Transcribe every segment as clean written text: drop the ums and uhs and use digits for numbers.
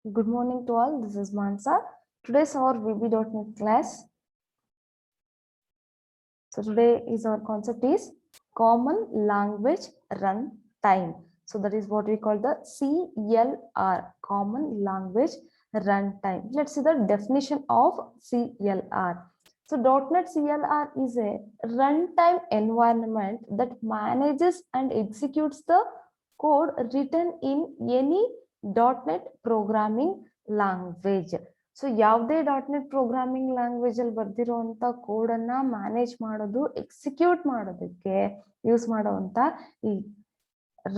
Good morning to all. This is Mansa. Today's our VB.NET class. So today is our concept is Common Language Runtime. So that is what we call the CLR, Common Language Runtime. Let's see the definition of CLR. So .NET CLR is a runtime environment that manages and executes the code written in any .NET programming language. So ಯಾವುದೇ .NET programming language ಅಲ್ಲಿ ಬರ್ದಿರುವಂತ code ಅನ್ನ manage ಮಾಡೋದು execute ಮಾಡೋದಕ್ಕೆ use ಮಾಡುವಂತ ಈ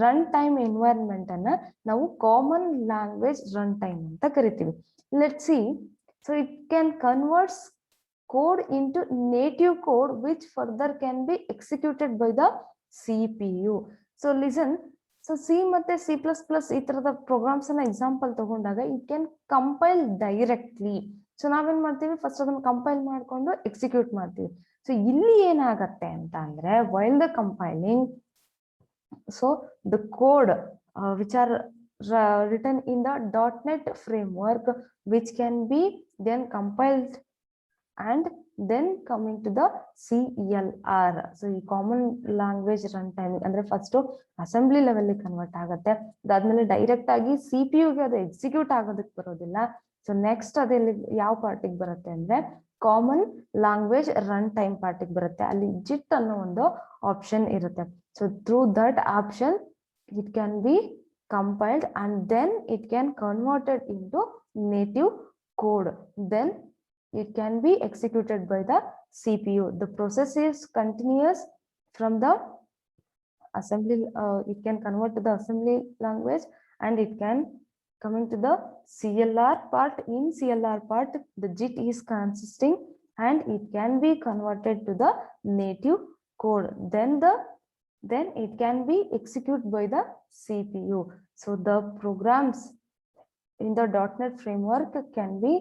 run time environment ಅನ್ನ ನಾವು common language run time ಅಂತ ಕರಿತೀವಿ. Let see, so it can converts code into native code which further can be executed by the CPU. So listen, so C ಮತ್ತೆ C++ ಈ ತರದ programmes ಅನ್ನ example ತಗೊಂಡಾಗ it can compile directly. So ನಾವೇನ್ ಮಾಡ್ತೀವಿ, first ಅದನ್ನ compile ಮಾಡ್ಕೊಂಡು execute ಮಾಡ್ತೀವಿ. ಸೊ ಇಲ್ಲಿ ಏನಾಗತ್ತೆ ಅಂತ ಅಂದ್ರೆ, while the compiling, so the code which are written in the .NET framework which can be then compiled and then coming to the CLR. So ಈ ಕಾಮನ್ ಲ್ಯಾಂಗ್ವೇಜ್ ರನ್ ಟೈಮ್ ಅಂದ್ರೆ first assembly level convert ಆಗುತ್ತೆ, ಅದಾದ್ಮೇಲೆ direct ಆಗಿ CPU ಗೆ ಅದು execute ಆಗೋದಕ್ಕೆ ಬರೋದಿಲ್ಲ. So next ಅದಲ್ಲಿ ಯಾವ ಪಾರ್ಟಿಗೆ ಬರುತ್ತೆ ಅಂದ್ರೆ ಕಾಮನ್ ಲ್ಯಾಂಗ್ವೇಜ್ ರನ್ ಟೈಮ್ ಪಾರ್ಟಿಗೆ ಬರುತ್ತೆ. ಅಲ್ಲಿ ಜಿಟ್ ಅನ್ನೋ ಒಂದು ಆಪ್ಷನ್ ಇರುತ್ತೆ. So through that option it can be compiled and then it can converted into native code. Then it can be executed by the CPU. The process is continuous from the assembly. It can convert to the assembly language and it can coming to the CLR part. In CLR part, the JIT is consisting and it can be converted to the native code. Then it can be executed by the CPU. So the programs in the .NET framework can be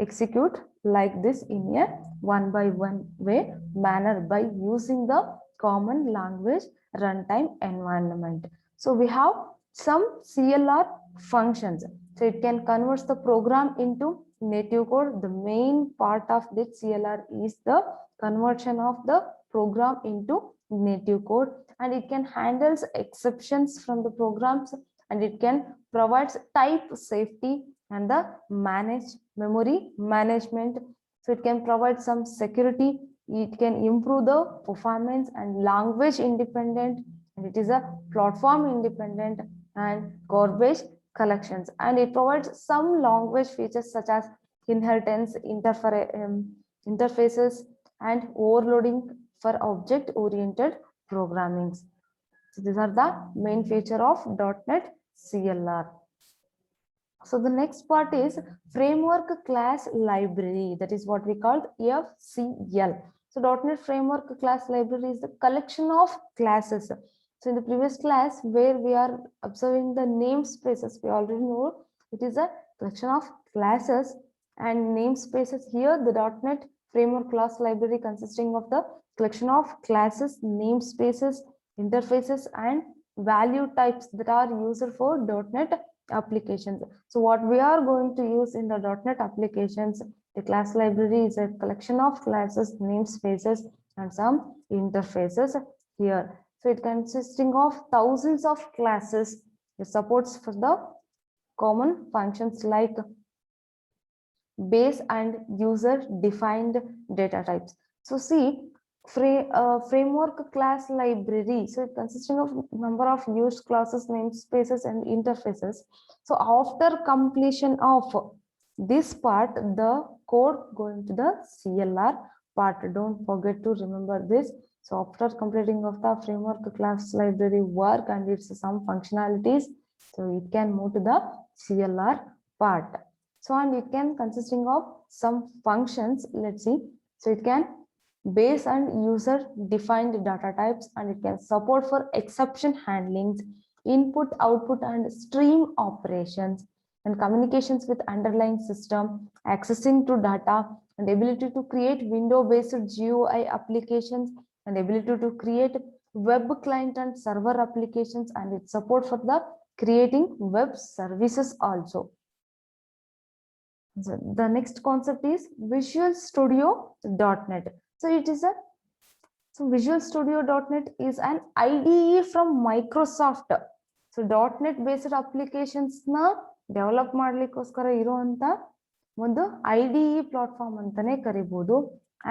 execute like this in a one by one way manner by using the common language runtime environment. So we have some CLR functions. So it can convert the program into native code. The main part of this CLR is the conversion of the program into native code, and it can handle exceptions from the programs, and it can provide type safety and the manage memory management. So it can provide some security, it can improve the performance and language independent, and it is a platform independent and garbage collections, and it provides some language features such as inheritance, interfaces and overloading for object oriented programming. So these are the main feature of .NET CLR. So the next part is framework class library. That is what we call FCL. So .NET framework class library is the collection of classes. So in the previous class where we are observing the namespaces, we already know it is a collection of classes and namespaces. Here the .NET framework class library consisting of the collection of classes, namespaces, interfaces and value types that are used for .NET applications. So what we are going to use in the .NET applications, the class library is a collection of classes, namespaces and some interfaces here. So it consisting of thousands of classes. It supports for the common functions like base and user defined data types. So see, framework class library, so it consisting of number of used classes, namespaces and interfaces. So after completion of this part, the code going to the CLR part. Don't forget to remember this. So after completing of the framework class library work and its some functionalities, so it can move to the CLR part. So and it can consisting of some functions. Let's see. So it can base and user defined data types, and it can support for exception handlings, input, output and stream operations, and communications with underlying system, accessing to data, and ability to create window based GUI applications, and ability to create web client and server applications, and it support for the creating web services also. So the next concept is Visual Studio.net. So it is a Visual Studio.net is an IDE from Microsoft. So .NET based applications na develop ಮಾಡ್ಲಿಕ್ಕೋಸ್ಕರ ಇರುವಂತ ಒಂದು IDE platform ಅಂತಾನೆ ಕರಿಬಹುದು,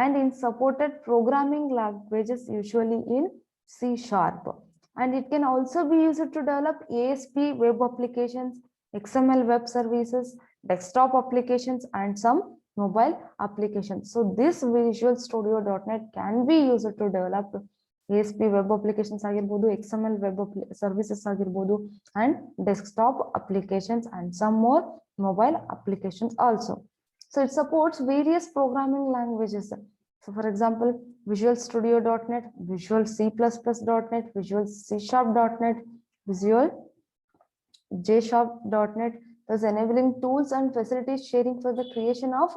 and in supported programming languages usually in C#, and it can also be used to develop ASP web applications, XML web services, desktop applications, and some mobile applications. So this Visual Studio.net can be used to develop ASP web applications ಆಗಿರ್ಬೋದು, XML web services ಆಗಿರ್ಬೋದು, and desktop applications, and some more mobile applications also. So it supports various programming languages. So for example, Visual Studio.net, Visual C++.net, Visual C#.net, Visual JSharp.net, thus enabling tools and facilities sharing for the creation of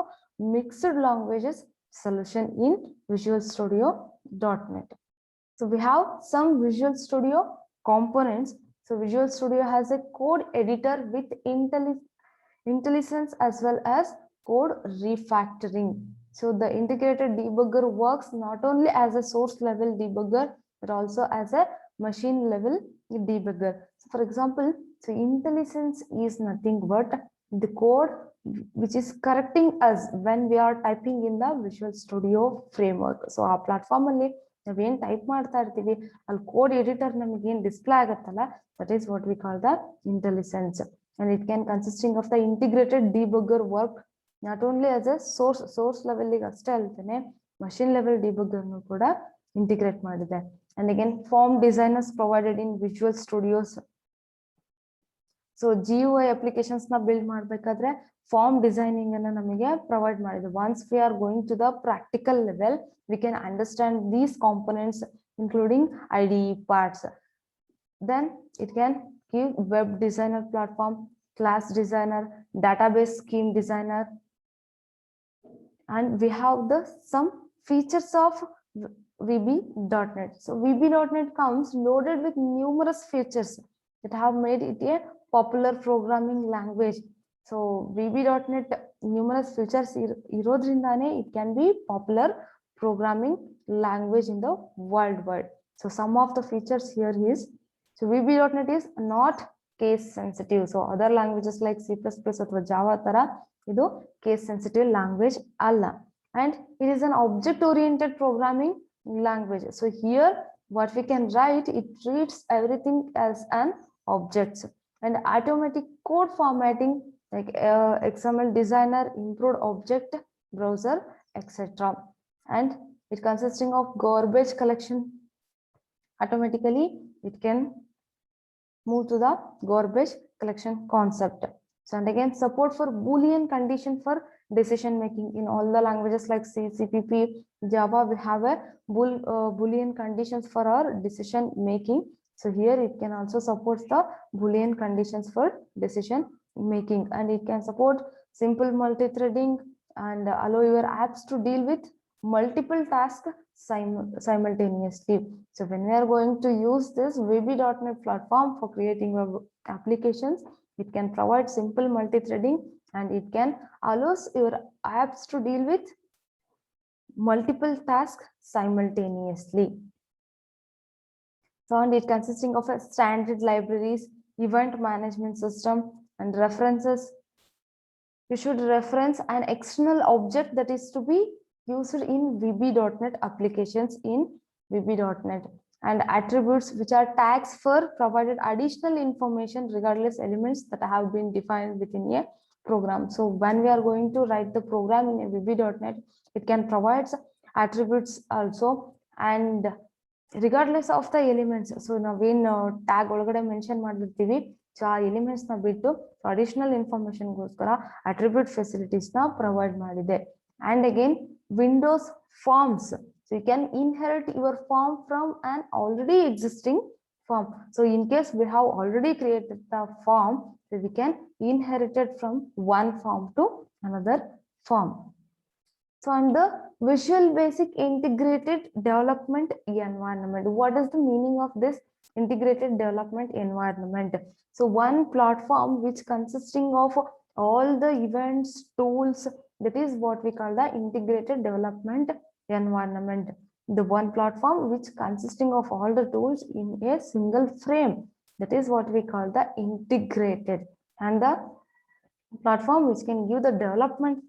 mixed languages solution in Visual Studio.net. So we have some Visual Studio components. So Visual Studio has a code editor with IntelliSense as well as code refactoring. So the integrated debugger works not only as a source level debugger but also as a machine level debugger. So for example, so IntelliSense is nothing but the code which is correcting us when we are typing in the Visual Studio framework. So our platform only ನಾವೇನ್ type ಮಾಡ್ತಾ ಇರ್ತೀವಿ ಅಲ್ಲಿ code editor ನಮಗೆ ಏನ್ display ಆಗತ್ತಲ್ಲ, that is what we call the IntelliSense, and it can consisting of the integrated debugger work not only as a source level ಗೆ ಅಷ್ಟೇ ಅಲ್ದೇನೆ machine level debugger ನು ಕೂಡ integrate ಮಾಡಿದೆ. And again, form designers provided in Visual Studios. So GUI applications na build ಮಾಡಬೇಕಾದ್ರೆ form designing ಅನ್ನು ನಮಗೆ provide ಮಾಡಿದೆ. Once we are going to the practical level, we can understand these components including IDE parts. Then it can give web designer platform, class designer, database scheme designer, and we have the some features of VB.NET. So VB.NET comes loaded with numerous features that have made it a popular programming language. So VB.NET numerous features irodrindane it can be popular programming language in the worldwide. So some of the features here is, so VB.NET is not case sensitive. So other languages like C++ or Java tara idu case sensitive language alla, and it is an object oriented programming language. So here what we can write, it treats everything as an object, and automatic code formatting like XML designer, improved object browser, etc. And it consisting of garbage collection. Automatically it can move to the garbage collection concept. So and again, support for Boolean condition for decision making in all the languages like C, CPP, Java. We have a Boolean conditions for our decision making. So here it can also support the Boolean conditions for decision making, and it can support simple multi-threading and allow your apps to deal with multiple tasks simultaneously. So when we are going to use this VB.NET platform for creating web applications, it can provide simple multi-threading, and it can allows your apps to deal with multiple tasks simultaneously. So and it consisting of a standard libraries, event management system, and references. You should reference an external object that is to be used in VB.NET applications in VB.NET, and attributes which are tags for provided additional information regardless elements that have been defined within a program. So when we are going to write the program in a VB.NET, it can provide attributes also, and regardless of the elements. So ನಾವೇನ್ tag ಒಳಗಡೆ mention ಮಾಡಿರ್ತೀವಿ, so ಆ elements ನ ಬಿಟ್ಟು additional information ಗೋಸ್ಕರ attribute facilities ನ provide ಮಾಡಿದೆ. And again, Windows forms. So you can inherit your form from an already existing form. So in case we have already created the form, so we can inherit it from one form to another form. So on the Visual Basic Integrated Development Environment. What is the meaning of this integrated development environment? So one platform which consisting of all the events, tools, that is what we call the integrated development environment. The one platform which consisting of all the tools in a single frame. That is what we call the integrated. And the platform which can give the development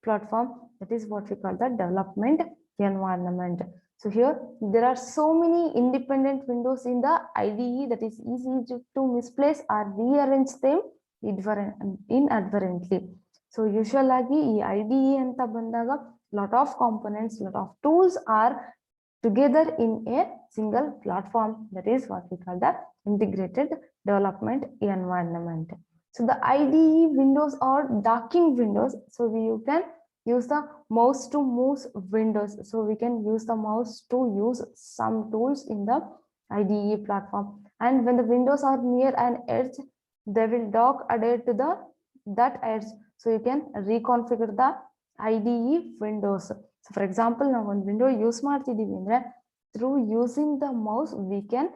platform, that is what we call the development environment. So here there are so many independent windows in the IDE that is easy to misplace or rearrange them inadvertently. So usual agi ee IDE anta bandaga lot of components, lot of tools are together in a single platform. That is what we call the integrated development environment. So the IDE windows are docking windows. So you can use the mouse to move windows. So we can use the mouse to use some tools in the IDE platform. And when the windows are near an edge, they will dock adhere to that edge. So you can reconfigure the IDE windows. So for example, now one window use ಮಾಡ್ತಿದೀವಿ ಅಂದ್ರೆ through using the mouse we can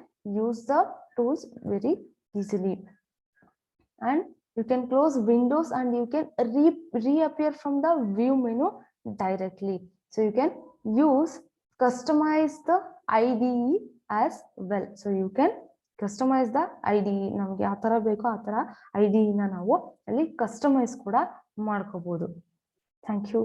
use the tools very easily. And you can close windows and you can reappear from the view menu directly. So you can customize the IDE as well. So you can customize the IDE. ನಮಗೆ ಯಾವ ತರ ಬೇಕೋ ಆ ತರ IDE ನ ನಾವು ಅಲ್ಲಿ customise ಕೂಡ ಮಾಡ್ಕೋಬಹುದು. Thank you.